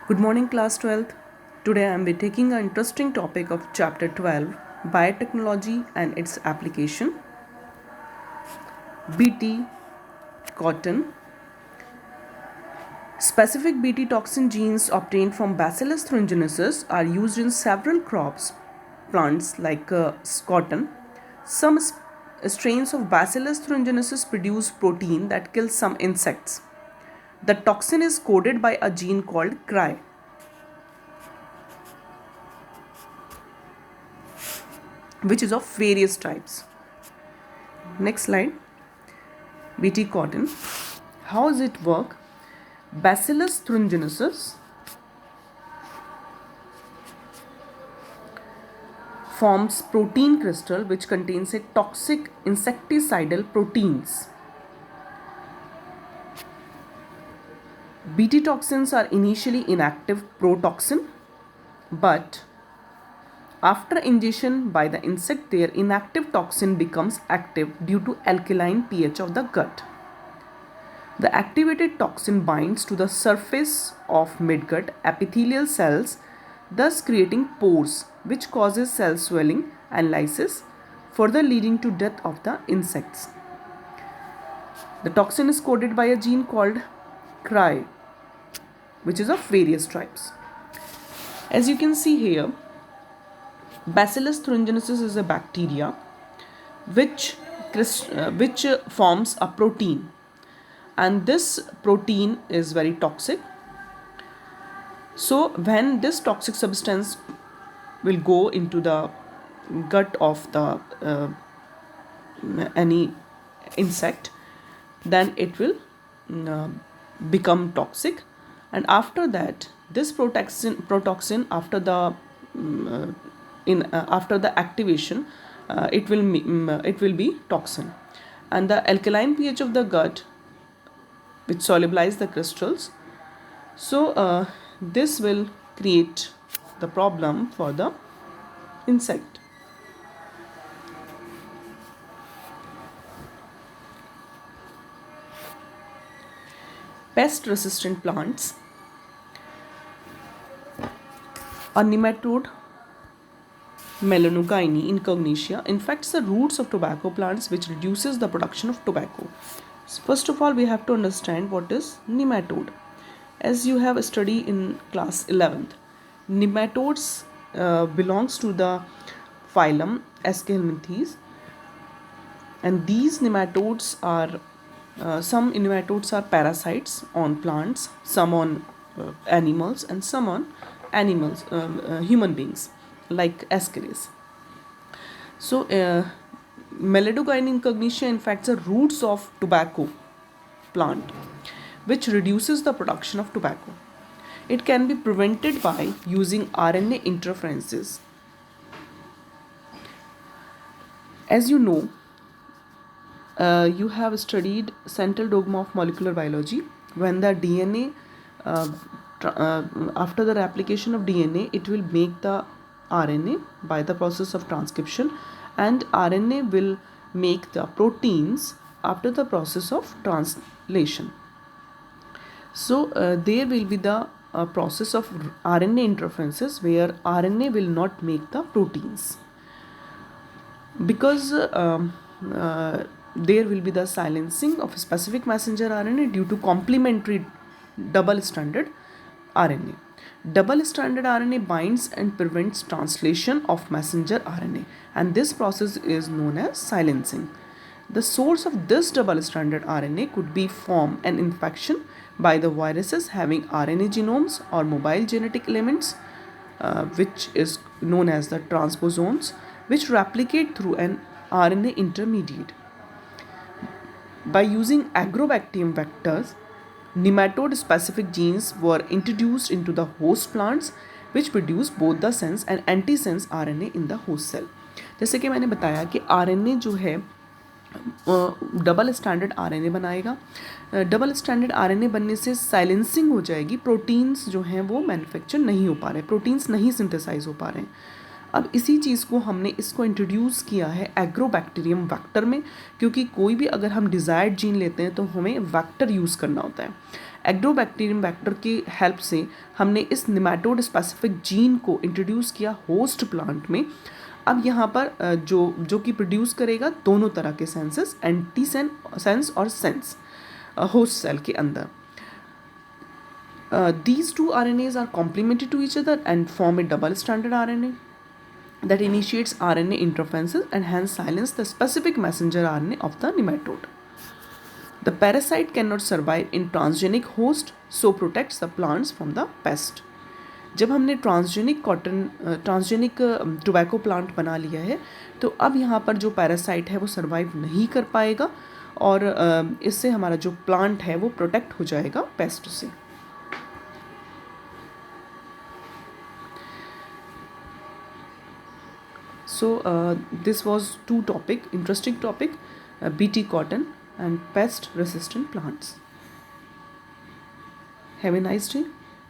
Good morning, class 12th. Today I am be taking an interesting topic of Chapter 12 Biotechnology and its application. BT cotton. Specific BT toxin genes obtained from Bacillus thuringiensis are used in several crops, plants like cotton. Some strains of Bacillus thuringiensis produce protein that kills some insects. The toxin is coded by a gene called CRY, which is of various types. Next slide. BT cotton. How does it work? Bacillus thuringiensis forms protein crystal which contains a toxic insecticidal proteins. BT toxins are initially inactive protoxin, but after ingestion by the insect, their inactive toxin becomes active due to alkaline pH of the gut. The activated toxin binds to the surface of midgut epithelial cells, thus creating pores, which causes cell swelling and lysis, further leading to death of the insects. The toxin is coded by a gene called CRY, which is of various types. As you can see here, Bacillus thuringiensis is a bacteria which forms a protein, and this protein is very toxic. So when this toxic substance will go into the gut of the any insect, then it will become toxic, and after that this protoxin after the after the activation it will be toxin, and the alkaline pH of the gut which solubilize the crystals. So this will create the problem for the insect. Pest resistant plants. A nematode, Melanogyne incognitia, infects the roots of tobacco plants, which reduces the production of tobacco. So first of all, we have to understand what is nematode. As you have studied in class 11th, nematodes belongs to the phylum Aschelminthes, and these nematodes are some nematodes are parasites on plants, some on animals, and some on human beings like Ascaris. So Melanogyne incognitia infects the roots of tobacco plant, which reduces the production of tobacco. It can be prevented by using RNA interferences. As you know, you have studied central dogma of molecular biology. When the DNA, after the replication of DNA, it will make the RNA by the process of transcription, and RNA will make the proteins after the process of translation. So there will be the process of RNA interferences where RNA will not make the proteins, because there will be the silencing of a specific messenger RNA due to complementary double-stranded RNA. Double-stranded RNA binds and prevents translation of messenger RNA, and this process is known as silencing. The source of this double-stranded RNA could be from an infection by the viruses having RNA genomes or mobile genetic elements, which is known as the transposons, which replicate through an RNA intermediate. By using agrobacterium vectors, nematode-specific genes were introduced into the host plants, which produce both the sense and antisense RNA in the host cell. जैसे कि मैंने बताया कि RNA जो है double standard RNA बनाएगा. Double standard RNA बनने से साइलेंसिंग हो जाएगी, प्रोटीन्स जो हैं वो मैन्युफैक्चर नहीं हो पा रहे, प्रोटीन्स नहीं सिंथेसाइज हो पा रहे हैं. अब इसी चीज़ को हमने इसको इंट्रोड्यूस किया है एग्रोबैक्टीरियम वेक्टर में, क्योंकि कोई भी अगर हम डिज़ायर्ड जीन लेते हैं तो हमें वेक्टर यूज़ करना होता है. एग्रोबैक्टीरियम वेक्टर की हेल्प से हमने इस निमेटोड स्पेसिफिक जीन को इंट्रोड्यूस किया होस्ट प्लांट में। अब यहाँ पर जो कि प्रोड्यूस करेगा दोनों तरह के सेंसेस, एंटी सेंस और सेंस होस्ट सेल के अंदर। These two RNAs are complementary to each other and form a double-stranded RNA that initiates RNA interferences and hence silence the specific messenger RNA of the nematode. The parasite cannot survive in transgenic host, so protects the plants from the pest. जब हमने transgenic tobacco plant बना लिया है तो अब यहाँ पर जो पैरासाइट है वो सर्वाइव नहीं कर पाएगा और इससे हमारा जो प्लांट है वो प्रोटेक्ट हो जाएगा पेस्ट से। So this was two interesting topic, BT cotton and pest resistant plants. Have a nice day.